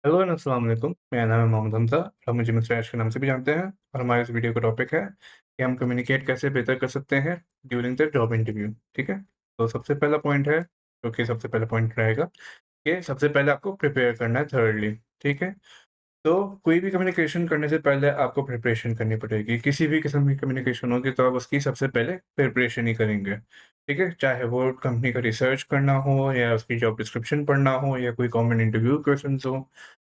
Hello and अस्सलाम वालेकुम। मेरा नाम है मोहम्मद हमज़ा। आप मुझे मिस्टर ऐश के नाम से भी जानते हैं और हमारे इस वीडियो का टॉपिक है कि हम कम्युनिकेट कैसे बेहतर कर सकते हैं ड्यूरिंग द जॉब इंटरव्यू। ठीक है? तो सबसे पहला पॉइंट है, जो कि सबसे पहला पॉइंट रहेगा कि सबसे पहले आपको प्रिपेयर करना है थॉरली। ठीक है? तो कोई भी कम्युनिकेशन करने से पहले आपको प्रिपरेशन करनी पड़ेगी। किसी भी किस्म की कम्युनिकेशन होगी तो आप उसकी सबसे पहले प्रिपरेशन ही करेंगे। ठीक है? चाहे वो कंपनी का रिसर्च करना हो या उसकी जॉब डिस्क्रिप्शन पढ़ना हो या कोई कॉमन इंटरव्यू क्वेश्चंस हो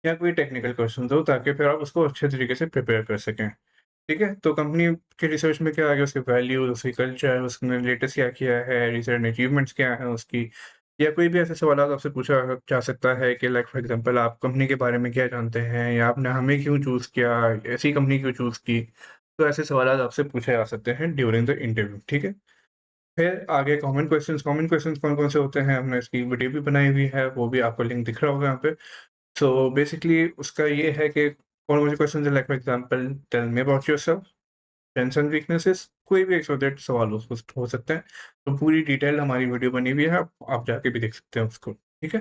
या कोई टेक्निकल क्वेश्चंस हो, ताकि फिर आप उसको अच्छे तरीके से प्रिपेयर कर सकें। ठीक है? तो कंपनी के रिसर्च में क्या आ गया, उसके वैल्यूज़, उसकी कल्चर, उसने लेटेस्ट क्या किया है, रिसेंट अचीवमेंट्स क्या हैं उसकी, या कोई भी ऐसे सवालात आपसे पूछा जा सकता है कि लाइक फॉर एग्ज़ाम्पल आप कंपनी के बारे में क्या जानते हैं या आपने हमें क्यों चूज़ किया, ऐसी कंपनी क्यों चूज़ की? तो ऐसे सवालात आपसे पूछे जा सकते हैं ड्यूरिंग द इंटरव्यू। ठीक है? फिर आगे कॉमन क्वेश्चंस कौन-कौन से होते हैं, हमने इसकी वीडियो भी बनाई हुई है, वो भी आपको लिंक दिख रहा होगा यहाँ पे। सो बेसिकली उसका ये है कि कौन-कौन से क्वेश्चन हैं, like for example tell me about yourself, strengths and weaknesses, कोई भी एक्स-वाई-ज़ेड सवाल हो सकते हैं। तो पूरी डिटेल हमारी वीडियो बनी हुई है, आप जाके भी देख सकते हैं उसको, ठीक है?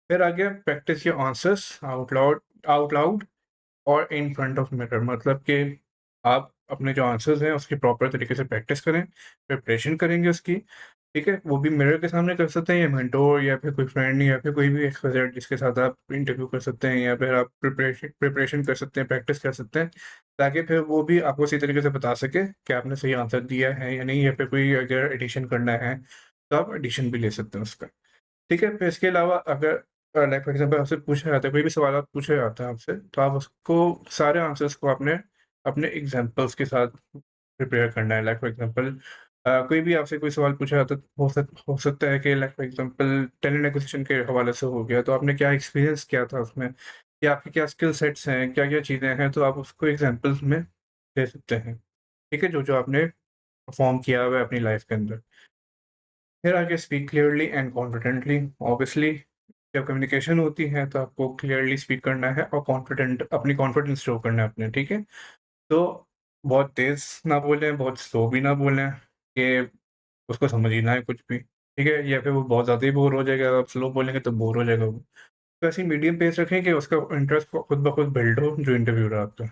फिर आ गया practice your answers out loud और इन फ्रंट ऑफ मिरर, मतलब कि आप अपने जो आंसर्स हैं उसकी प्रॉपर तरीके से प्रैक्टिस करें, प्रिपरेशन करेंगे उसकी, ठीक है? वो भी मिरर के सामने कर सकते हैं या मेंटोर या फिर कोई फ्रेंड या फिर कोई भी एक्सपर्ट जिसके साथ आप इंटरव्यू कर सकते हैं या फिर आप प्रिपरेशन कर सकते हैं, प्रैक्टिस कर सकते हैं, ताकि फिर वो भी आपको इसी तरीके से बता सके कि आपने सही आंसर दिया है या नहीं, या फिर कोई अगर एडिशन करना है, तो आप एडिशन भी ले सकते हैं उसका। ठीक है? फिर इसके अलावा अगर लाइक फॉर एग्ज़ाम्पल आपसे पूछा जाता है, कोई भी सवाल पूछा जाता है आपसे, तो आप उसको सारे आंसर्स को आपने अपने एग्ज़ाम्पल्स के साथ प्रिपेयर करना है। लाइक फॉर एग्ज़ाम्पल कोई भी आपसे कोई सवाल पूछा जाता है, तो हो सकता है कि लाइक फॉर एग्ज़ाम्पल टैलेंट एक्विज़िशन के हवाले से हो गया, तो आपने क्या एक्सपीरियंस किया था उसमें, या आपके क्या स्किल सेट्स हैं, क्या-क्या चीज़ें हैं, तो आप उसको एग्ज़ाम्पल्स में दे सकते हैं। ठीक है? जो-जो आपने परफ़ॉर्म किया हुआ है अपनी लाइफ़ के अंदर। फिर आगे speak clearly and confidently. Obviously जब कम्युनिकेशन होती है तो आपको क्लियरली स्पीक करना है और अपनी कॉन्फिडेंस शो करना है अपने, ठीक है? तो बहुत तेज़ ना बोलें, बहुत स्लो भी ना बोलें कि उसको समझ ही ना आए कुछ भी, ठीक है? या फिर वो बहुत ज़्यादा ही बोर हो जाएगा, अगर आप स्लो बोलेंगे तो बोर हो जाएगा वो। तो ऐसी मीडियम पेस रखें कि उसका इंटरेस्ट खुद ब खुद बिल्ड हो, जो इंटरव्यूअर है आपका।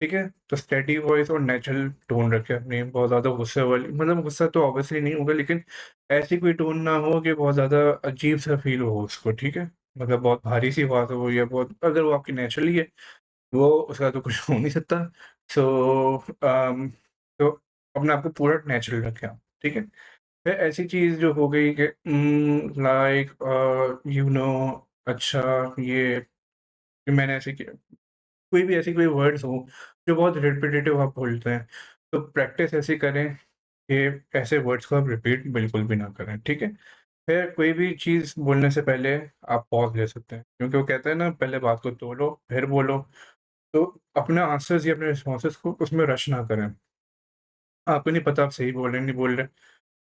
ठीक है? तो स्टेडी वॉइस और नेचुरल टोन रखें अपनी, बहुत ज़्यादा गुस्से वाली, मतलब गुस्सा तो ऑब्वियसली नहीं होगा, लेकिन ऐसी कोई टोन ना हो कि बहुत ज़्यादा अजीब-सा फ़ील हो उसको, ठीक है? मतलब बहुत भारी-सी बात हो या बहुत, अगर वो आपकी नेचुरली है, वो उसका तो कुछ हो नहीं सकता। सो अम, तो अपने आप को पूरा नेचुरल रखें आप, ठीक है? फिर ऐसी चीज़ जो हो गई कि लाइक अच्छा ये मैंने ऐसे किया, कोई भी ऐसी कोई वर्ड्स हो जो बहुत रिपिटेटिव आप बोलते हैं, तो प्रैक्टिस ऐसी करें कि ऐसे वर्ड्स को आप रिपीट बिल्कुल भी ना करें, ठीक है? फिर कोई भी चीज़ बोलने से पहले आप पॉज़ ले सकते हैं, क्योंकि वो कहते हैं ना, पहले बात को तोलो फिर बोलो। तो अपने आंसर्स या अपने रिस्पॉन्सेज़ को उसमें रश ना करें। आपको नहीं पता आप सही बोल रहे हैं, नहीं बोल रहे,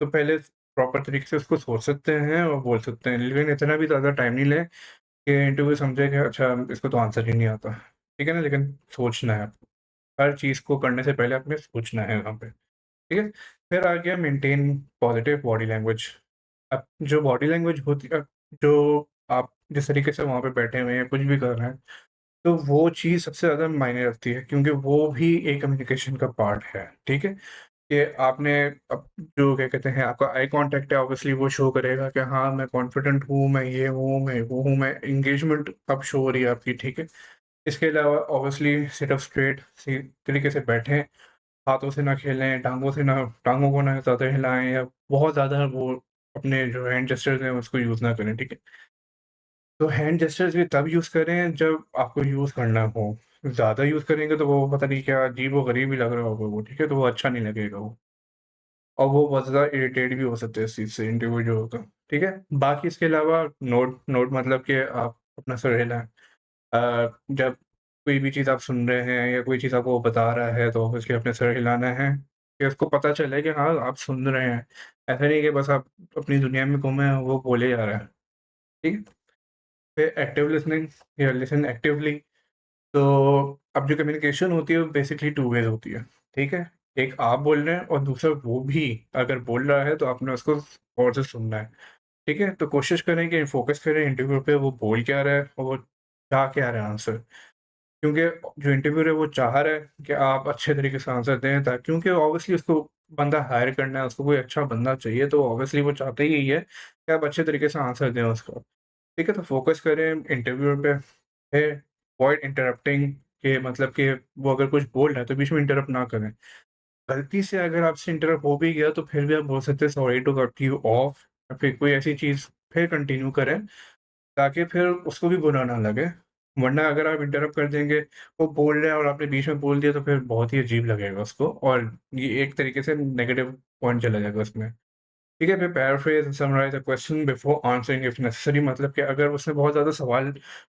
तो पहले प्रॉपर तरीके से उसको सोच सकते हैं और बोल सकते हैं, लेकिन इतना भी ज़्यादा टाइम नहीं लें कि इंटरव्यू समझे कि अच्छा इसको तो आंसर ही नहीं आता। ठीक है ना? लेकिन सोचना है आपको। हर चीज़ को करने से पहले आपने सोचना है वहाँ पे, ठीक है? फिर आ गया मेंटेन पॉजिटिव बॉडी लैंग्वेज। अब जो बॉडी लैंग्वेज होती है, जो आप जिस तरीके से वहाँ पे बैठे हुए हैं, कुछ भी कर रहे हैं, तो वो चीज़ सबसे ज़्यादा मायने रखती है, क्योंकि वो भी एक कम्युनिकेशन का पार्ट है, ठीक है? कि आपने अब जो क्या कहते हैं, आपका आई कॉन्टैक्ट है, ऑब्वियसली वो शो करेगा कि हाँ, मैं कॉन्फिडेंट हूँ, मैं ये हूँ, मैं वो हूँ, मैं एंगेजमेंट अब शो हो रही है आपकी, ठीक है? इसके अलावा ऑब्वियसली सिट अप स्ट्रेट, सी तरीके से बैठें, हाथों से ना खेलें, टाँगों को ना ज़्यादा हिलाएँ या बहुत ज़्यादा वो अपने जो हैंड जेस्चर्स हैं उसको यूज़ ना करें, ठीक है? तो हैंड जेस्चर्स भी तब यूज़ करें जब आपको यूज़ करना हो। ज़्यादा यूज़ करेंगे तो वो पता नहीं क्या अजीब-ओ-गरीब ही लग रहा होगा वो, ठीक है? तो वो अच्छा नहीं लगेगा वो। और वो बहुत ज़्यादा इरिटेट भी हो सकते हैं इस चीज़ से, इंटरव्यू जो होगा, ठीक है? बाकी इसके अलावा नोट नोट मतलब कि आप अपना सर हिलाएँ। जब कोई भी चीज़ आप सुन रहे हैं या कोई चीज़ आपको वो बता रहा है, तो ऑब्वियसली अपने सर हिलाना है, कि उसको पता चले कि हाँ, आप सुन रहे हैं। ऐसा नहीं कि बस आप अपनी दुनिया में गुम हैं, वो बोले जा रहा है, ठीक है? फिर एक्टिव लिसनिंग, या लिसन एक्टिवली। तो अब जो कम्युनिकेशन होती है वो बेसिकली टू वेज़ होती है, ठीक है? एक आप बोल रहे हैं और दूसरा वो भी अगर बोल रहा है तो आपने उसको गौर से सुनना है, ठीक है? तो कोशिश करें कि फ़ोकस करें इंटरव्यू पे, वो बोल क्या रहा है और वो चाह क्या रहे हैं आंसर। क्योंकि जो इंटरव्यूअर है वो चाह रहा है कि आप अच्छे तरीके से आंसर दें, ता क्योंकि ऑब्वियसली उसको बंदा हायर करना है, उसको कोई अच्छा बंदा चाहिए, तो ऑब्वियसली वो चाहता ही यही है कि आप अच्छे तरीके से आंसर दें उसको। ठीक है? तो फ़ोकस करें इंटरव्यूअर पे, फिर अवॉइड इंटरप्टिंग, के मतलब कि वो अगर कुछ बोल रहा है तो बीच में इंटरप्ट ना करें। गलती से अगर आपसे इंटरप्ट हो भी गया तो फिर भी आप बोल सकते हैं sorry to cut you off, या फिर कोई ऐसी चीज़ फिर कंटिन्यू करें, ताकि फिर उसको भी बुरा ना लगे। वरना अगर आप इंटरप्ट कर देंगे, वो बोल रहे हैं और आपने बीच में बोल दिया, तो फिर बहुत ही अजीब लगेगा उसको, और ये एक तरीके से नेगेटिव पॉइंट चला जाएगा उसमें। ठीक है? फिर paraphrase and summarise the question before answering if necessary, मतलब कि अगर उसने बहुत ज़्यादा सवाल,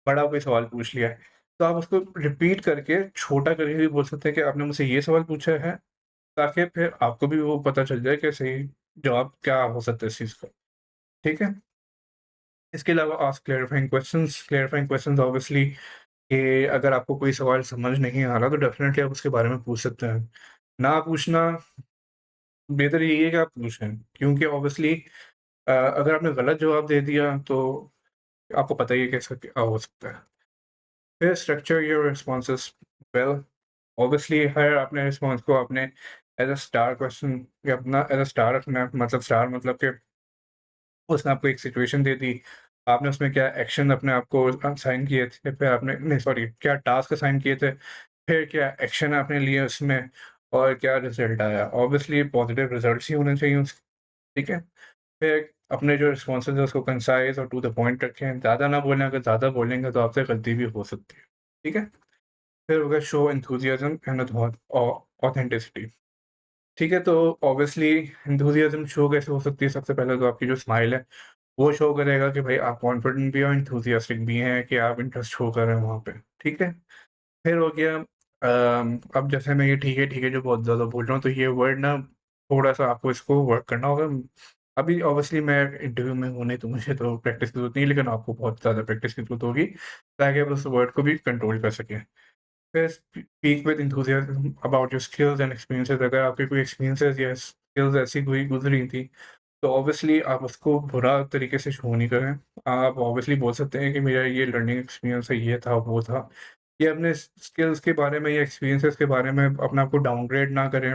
बड़ा कोई सवाल पूछ लिया है, तो आप उसको रिपीट करके छोटा करके भी बोल सकते हैं कि आपने मुझसे ये सवाल पूछा है, ताकि फिर आपको भी वो पता चल जाए कि सही जवाब क्या हो सकता है इस चीज़ का। ठीक है? इसके अलावा आस्क क्लैरिफाइंग क्वेश्चन्स ऑब्वियसली, कि अगर आपको कोई सवाल समझ नहीं आ रहा, तो डेफ़िनेटली आप उसके बारे में पूछ सकते हैं। ना पूछना, बेहतर यही है कि आप पूछें, क्योंकि ऑब्वियसली अगर आपने गलत जवाब दे दिया, तो आपको पता ही है कैसा क्या हो सकता है। फिर structure your responses well, obviously हर अपने रिस्पॉन्स को आपने एज़ अ स्टार क्वेश्चन, या अपना एज़ अ स्टार रखना है, मतलब स्टार मतलब कि उसने आपको एक सिचुएशन दे दी, आपने उसमें क्या एक्शन अपने आप को असाइन किए थे, फिर आपने नहीं सॉरी क्या टास्क असाइन किए थे, फिर क्या एक्शन आपने लिए उसमें, और क्या रिज़ल्ट आया। ऑब्वियसली पॉज़िटिव रिज़ल्ट्स ही होने चाहिए उस, ठीक है? फिर अपने जो रिस्पॉन्सेज़ है उसको कंसाइज़ और टू द पॉइंट रखें, ज़्यादा ना बोलें, अगर ज़्यादा बोलेंगे तो आपसे गलती भी हो सकती है, ठीक है? फिर होगा शो एंथुसियाज़्म एंड ऑथेंटिसिटी। ठीक है, तो ऑब्वियसली एंथुसियाज़्म शो कैसे हो सकती है, सबसे पहले तो आपकी जो स्माइल है, वो शो करेगा कि भाई आप कॉन्फिडेंट भी हो, एंथुसियास्टिक भी हैं, कि आप इंटरेस्ट शो कर रहे हैं वहाँ पे, ठीक है? फिर हो गया अब जैसे मैं ये ठीक है जो बहुत ज़्यादा बोल रहा हूँ, तो ये वर्ड ना थोड़ा-सा आपको इसको वर्क करना होगा। अभी ऑब्वियसली मैं इंटरव्यू में हूँ नहीं, तो मुझे तो प्रैक्टिस की ज़रूरत नहीं है, लेकिन आपको बहुत ज़्यादा प्रैक्टिस की ज़रूरत होगी, ताकि आप उस वर्ड को भी कंट्रोल कर सकें। फिर speak with enthusiasm about your skills and experiences, अगर आपके कोई एक्सपीरियंसेस या स्किल्स ऐसी कोई गुज़री थी, तो ऑब्वियसली आप उसको बुरा तरीके से शो नहीं करें। आप ऑब्वियसली बोल सकते हैं कि मेरा ये लर्निंग एक्सपीरियंस है, ये था, वो था। ये अपने स्किल्स के बारे में या एक्सपीरियंसेस के बारे में अपने आप को डाउनग्रेड ना करें।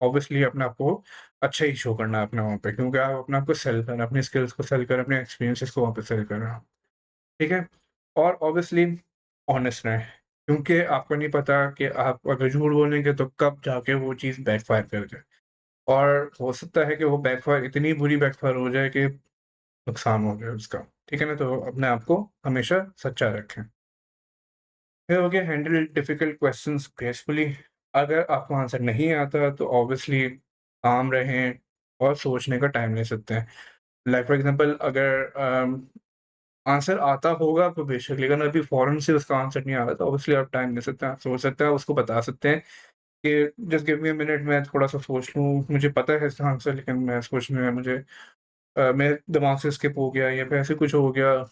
ऑब्वियसली अपने आप को अच्छा ही शो करना है अपने वहाँ पे, क्योंकि आप अपने आप को सेल कर रहे हैं, अपनी स्किल्स को सेल कर रहे हैं, अपने एक्सपीरियंसेस को वहाँ पे सेल कर रहे हैं। ठीक है? और ऑब्वियसली ऑनेस्ट रहें, क्योंकि आपको नहीं पता कि आप अगर झूठ बोलेंगे तो कब जाके वो चीज़ बैकफ़ायर कर जाए, और हो सकता है कि वो बैकफ़ायर इतनी बुरी बैकफ़ायर हो जाए कि नुकसान हो जाए उसका। ठीक है ना? तो अपने आप को हमेशा सच्चा रखें। फिर हो गया हैंडल डिफिकल्ट क्वेश्चंस ग्रेसफुली। अगर आपको आंसर नहीं आता तो ऑब्वियसली काम रहें और सोचने का टाइम ले सकते हैं। लाइक फॉर एग्ज़ाम्पल अगर आंसर आता होगा तो बेशक, लेकिन अभी फ़ौरन से उसका आंसर नहीं आ रहा, तो ऑब्वियसली आप टाइम ले सकते हैं, आप सोच सकते हैं, आप उसको बता सकते हैं कि just give me a minute, मैं थोड़ा-सा सोच लूँ, मुझे पता है इसका आंसर, लेकिन मैं सोचने में मुझे मेरे दिमाग से स्किप हो गया, या फिर ऐसे कुछ हो गया।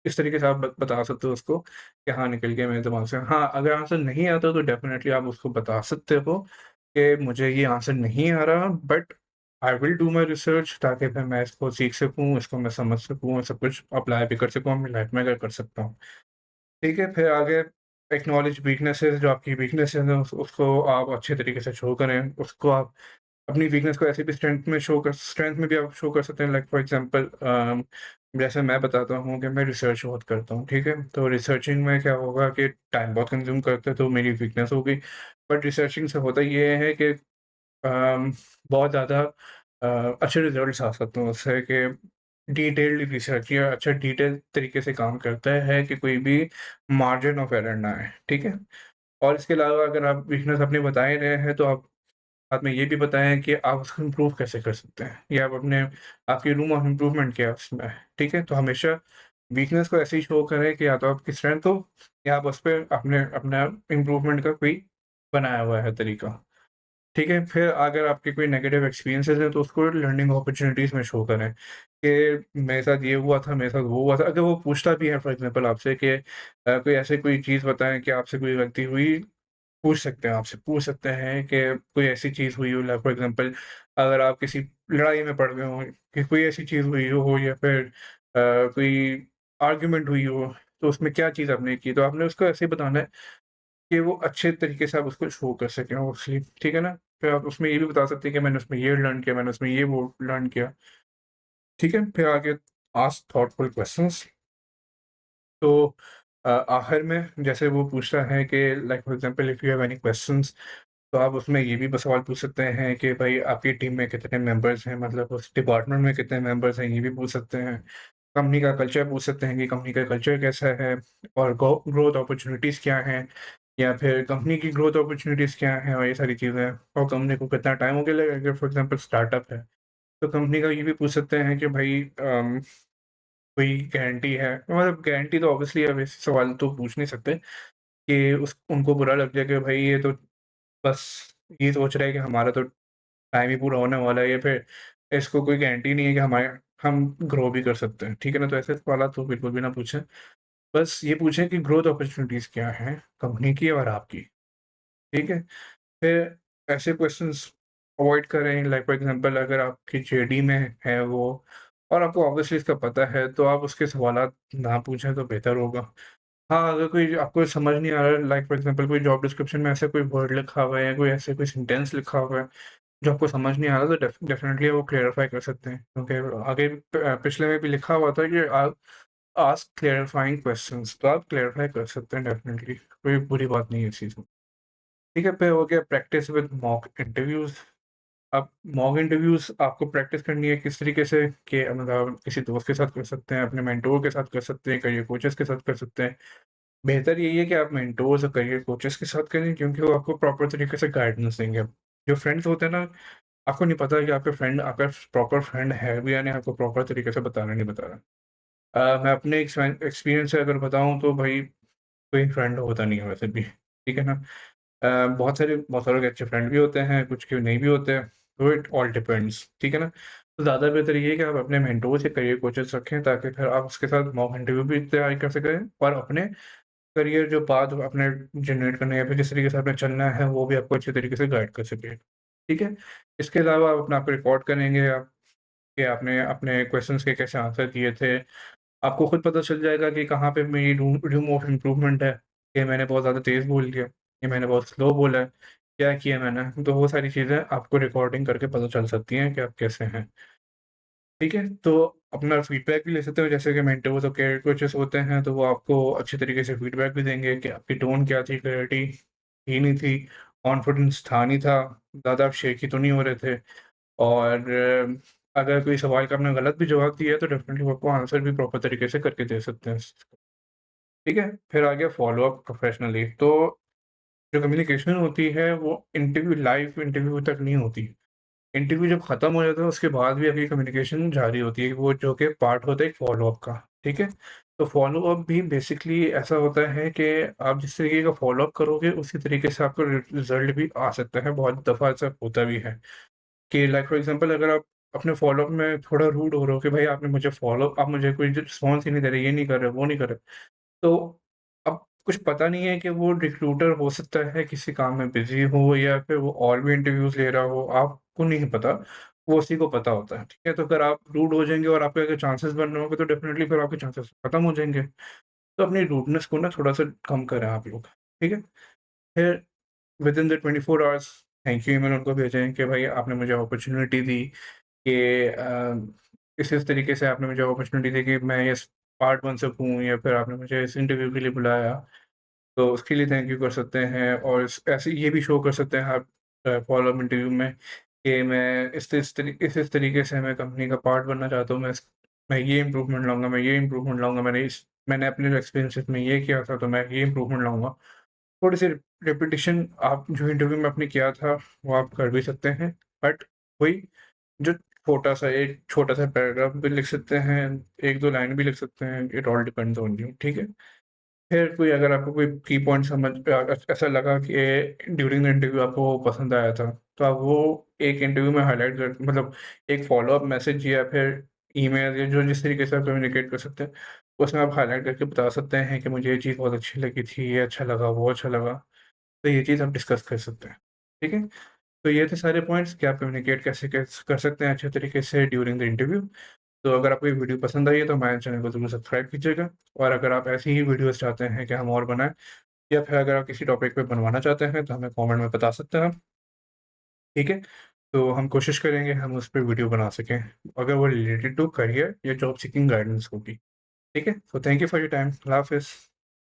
इस तरीके से आप बता सकते हो उसको कि हाँ, निकल गया मेरे दिमाग से। हाँ, अगर आंसर नहीं आता तो डेफ़िनेटली आप उसको बता सकते हो कि मुझे ये आंसर नहीं आ रहा, but I will do my research, ताकि फिर मैं इसको सीख सकूँ, इसको मैं समझ सकूँ, सब कुछ अप्लाई भी कर सकूँ, अपनी लाइफ़ में अगर कर सकता हूँ। ठीक है? फिर आगे एक्नॉलेज वीकनेसेस, जो आपकी वीकनेसेस हैं उसको आप अच्छे तरीके से शो करें। उसको आप अपनी वीकनेस को ऐसे भी स्ट्रेंथ में भी आप शो कर सकते हैं। लाइक फॉर एग्ज़ाम्पल जैसे मैं बताता हूँ कि मैं रिसर्च बहुत करता हूँ, ठीक है? तो रिसर्चिंग में क्या होगा कि टाइम बहुत कंज़्यूम करता है, तो मेरी वीकनेस हो गई। बट रिसर्चिंग से होता ये है कि बहुत ज़्यादा अच्छे रिज़ल्ट्स आ सकते हैं उससे, कि डिटेल्ड रिसर्च या अच्छा डिटेल तरीके से काम करता है कि कोई भी मार्जिन ऑफ एरर ना आए, ठीक है? और इसके अलावा अगर आप वीकनेस अपनी बता ही रहे हैं, तो आप साथ में ये भी बताएँ कि आप उसको इम्प्रूव कैसे कर सकते हैं, या आप अपने आपकी रूम ऑफ इम्प्रूवमेंट क्या है उसमें, ठीक है? तो हमेशा वीकनेस को ऐसे ही शो करें कि या तो आपकी स्ट्रेंथ हो, या आप उस पे अपने अपना इम्प्रूवमेंट का कोई बनाया हुआ है तरीका। ठीक है? फिर अगर आपके कोई नेगेटिव एक्सपीरियंसेस हैं, तो उसको लर्निंग अपॉर्च्युनिटीज़ में शो करें कि मेरे साथ ये हुआ था, मेरे साथ वो हुआ था। अगर वो पूछता भी है फॉर एग्ज़ाम्पल आपसे कि कोई ऐसे कोई चीज़ बताएँ कि आपसे कोई गलती हुई, पूछ सकते हैं आपसे, पूछ सकते हैं कि कोई ऐसी चीज़ हुई हो, लाइक फॉर एग्ज़ाम्पल अगर आप किसी लड़ाई में पड़ गए हों, कि कोई ऐसी चीज़ हुई हो, या फिर कोई आर्गुमेंट हुई हो, तो उसमें क्या चीज़ आपने की? तो आपने उसको ऐसे ही बताना है कि वो अच्छे तरीके से आप उसको शो कर सकें ऑब्वियसली, ठीक है ना? फिर आप उसमें ये भी बता सकते हैं कि मैंने उसमें ये लर्न किया, मैंने उसमें ये वो लर्न किया, ठीक है? फिर आगे आस्क थॉटफुल क्वेश्चन्स। तो आखिर में जैसे वो पूछता है कि like for example if you have any questions, तो आप उसमें ये भी सवाल पूछ सकते हैं कि भाई आपकी टीम में कितने मेंबर्स हैं, मतलब उस डिपार्टमेंट में कितने मेंबर्स हैं, ये भी पूछ सकते हैं। कंपनी का कल्चर पूछ सकते हैं कि कंपनी का कल्चर कैसा है और ग्रोथ अपॉर्चुनिटीज़ क्या हैं, या फिर कंपनी की ग्रोथ अपॉर्चुनिटीज़ क्या हैं और ये सारी चीज़ें, और कंपनी को कितना टाइम हो गया लगेगा। अगर फॉर एग्ज़ाम्पल स्टार्टअप है, तो कंपनी का ये भी पूछ सकते हैं कि भाई कोई गारंटी है, मतलब गारंटी तो ऑब्वियसली अब ऐसे सवाल तो पूछ नहीं सकते कि उस उनको बुरा लग जाए कि भाई ये तो बस ये सोच रहा है कि हमारा तो टाइम ही पूरा होने वाला है, या फिर इसको कोई गारंटी नहीं है कि हमारे हम ग्रो भी कर सकते हैं, ठीक है ना? तो ऐसे सवाल तो बिल्कुल भी ना पूछें। बस ये पूछें कि ग्रोथ अपॉर्च्युनिटीज़ क्या हैं कंपनी की और आपकी, ठीक है? फिर ऐसे क्वेश्चंस अवॉइड करें, लाइक फॉर एग्ज़ाम्पल अगर आपकी जेडी में है वो और आपको ऑब्वियसली इसका पता है, तो आप उसके सवालात ना पूछें तो बेहतर होगा। हाँ, अगर कोई आपको समझ नहीं आ रहा है, लाइक फॉर एग्ज़ाम्पल कोई जॉब डिस्क्रिप्शन में ऐसा कोई वर्ड लिखा हुआ है या कोई ऐसे कोई सेंटेंस लिखा हुआ है जो आपको समझ नहीं आ रहा, तो डेफ़िनेटली वो क्लेरिफ़ाई कर सकते हैं, क्योंकि आगे पिछले में भी लिखा हुआ था कि आस्क क्लेरिफाइंग क्वेश्चंस, तो आप क्लेरिफ़ाई कर सकते हैं डेफ़िनेटली, कोई बुरी बात नहीं है इस चीज़ में। ठीक है, फिर हो गया प्रैक्टिस विद मॉक इंटरव्यूज़। अब मॉक इंटरव्यूज़ आपको प्रैक्टिस करनी है किस तरीके से, कि मतलब किसी दोस्त के साथ कर सकते हैं, अपने मेंटर के साथ कर सकते हैं, करियर कोचेज़ के साथ कर सकते हैं। बेहतर यही है कि आप मेंटोर्स और करियर कोचेज़ के साथ करें, क्योंकि वो आपको प्रॉपर तरीके से गाइडेंस देंगे। जो फ्रेंड्स होते हैं ना, आपको नहीं पता कि आपके फ्रेंड आपका प्रॉपर फ्रेंड है भी या नहीं, आपको प्रॉपर तरीके से बताना नहीं बता रहा। मैं अपने एक्सपीरियंस से अगर बताऊँ तो भाई कोई फ्रेंड होता नहीं है वैसे भी, ठीक है ना? बहुत सारे के अच्छे फ्रेंड भी होते हैं, कुछ के नहीं भी होते हैं, तो इट ऑल डिपेंड्स, ठीक है ना? तो ज़्यादा बेहतर ये है कि आप अपने मेंटोर्स या करियर कोचेज़ रखें, ताकि फिर आप उसके साथ मॉक इंटरव्यू भी तैयारी कर सकें और अपने करियर जो पाथ अपने जनरेट करना है या फिर जिस तरीके से आपने चलना है, वो भी आपको अच्छे तरीके से गाइड कर सके, ठीक है? इसके अलावा आप अपना आप रिकॉर्ड करेंगे आप कि आपने अपने क्वेश्चंस के कैसे आंसर दिए थे। आपको खुद पता चल जाएगा कि कहाँ पे मेरी रूम ऑफ इम्प्रूवमेंट है, कि मैंने बहुत ज़्यादा तेज़ बोल दिया, कि मैंने बहुत स्लो बोला है, क्या किया मैंने। तो वो सारी चीज़ें आपको रिकॉर्डिंग करके पता चल सकती हैं कि आप कैसे हैं, ठीक है? तो अपना फीडबैक भी ले सकते हो, जैसे कि मेंटर्स और कैरियर कोचेस होते हैं, तो वो आपको अच्छे तरीके से फीडबैक भी देंगे कि आपकी टोन क्या थी, क्लैरिटी थी नहीं थी, कॉन्फिडेंस था नहीं था, ज़्यादा आप शेकी तो नहीं हो रहे थे। और अगर कोई सवाल का आपने गलत भी जवाब दिया है, तो डेफ़िनेटली वो आपको आंसर भी प्रॉपर तरीके से करके दे सकते हैं। ठीक है? फिर आ गया फ़ॉलो-अप प्रोफ़ेशनली। तो जो कम्युनिकेशन होती है, वो लाइव इंटरव्यू तक नहीं होती। इंटरव्यू जब खत्म हो जाता है, उसके बाद भी आपकी कम्युनिकेशन जारी होती है, वो जो कि पार्ट होता है एक फ़ॉलो-अप का, ठीक है? तो फ़ॉलो-अप भी बेसिकली ऐसा होता है कि आप जिस तरीके का फ़ॉलो-अप करोगे, उसी तरीके से आपको रिज़ल्ट भी आ सकता है, बहुत दफ़ा ऐसा होता भी है। कि लाइक फॉर एग्ज़ाम्पल अगर आप अपने फ़ॉलो-अप में थोड़ा रूड हो रहे हो कि भाई आपने मुझे आप मुझे कोई रिस्पॉन्स ही नहीं दे रहे, ये नहीं कर रहे, वो नहीं कर रहे। तो अब कुछ पता नहीं है कि वो रिक्रूटर हो सकता है किसी काम में बिज़ी हो, या फिर वो और भी इंटरव्यूज़ ले रहा हो, आपको नहीं पता, वो उसी को पता होता है, ठीक है? तो अगर आप रूड हो जाएँगे और आपके अगर चांसेस बन रहे होंगे, तो डेफ़िनिटली फिर आपके चांसेस खत्म हो जाएँगे। तो अपनी रूडनेस को ना थोड़ा-सा कम करें आप लोग, ठीक है? फिर within the 24 hours thank you email उनको भेजें कि भाई आपने मुझे अपॉर्च्युनिटी दी, कि इस तरीके से आपने मुझे अपॉर्च्युनिटी दी कि मैं इस पार्ट बन सकूँ, या फिर आपने मुझे इस इंटरव्यू के लिए बुलाया, तो उसके लिए थैंक यू कर सकते हैं। और ऐसे ये भी शो कर सकते हैं आप फॉलो-अप इंटरव्यू में कि मैं इस तरीके से मैं कंपनी का पार्ट बनना चाहता हूँ, मैं ये इम्प्रूवमेंट लाऊँगा, मैं ये इम्प्रूवमेंट लाऊँगा, मैंने अपने एक्सपीरियंसेस में ये किया था, तो मैं ये इम्प्रूवमेंट लाऊँगा। थोड़ी-सी रिपिटिशन आप जो इंटरव्यू में आपने किया था, वो आप कर भी सकते हैं, बट वही जो एक छोटा-सा पैराग्राफ भी लिख सकते हैं, 1-2 लाइन भी लिख सकते हैं, it all depends on you, ठीक है? फिर कोई अगर आपको कोई की पॉइंट ऐसा लगा कि ड्यूरिंग द इंटरव्यू आपको वो पसंद आया था, तो आप वो एक इंटरव्यू में हाइलाइट कर, मतलब एक फ़ॉलो-अप मैसेज या फिर ईमेल या जो जिस तरीके से आप कम्युनिकेट कर सकते हैं, उसमें आप हाइलाइट करके बता सकते हैं कि मुझे ये चीज़ बहुत अच्छी लगी थी, ये अच्छा लगा, वो अच्छा लगा। तो ये चीज़ आप डिस्कस कर सकते हैं, ठीक है? तो ये थे सारे पॉइंट्स कि आप कम्युनिकेट कैसे कर सकते हैं अच्छे तरीके से ड्यूरिंग द इंटरव्यू। तो अगर आपको ये वीडियो पसंद आई है तो हमारे चैनल को ज़रूर सब्सक्राइब कीजिएगा, और अगर आप ऐसी ही वीडियोज़ चाहते हैं कि हम और बनाएँ, या फिर अगर आप किसी टॉपिक पे बनवाना चाहते हैं तो हमें कमेंट में बता सकते हैं, ठीक है? तो हम कोशिश करेंगे हम उस पे वीडियो बना सकें, अगर वो रिलेटेड टू करियर या जॉब सीकिंग गाइडेंस होगी, ठीक है? So thank you for your time. अल्लाह हाफ़िज़।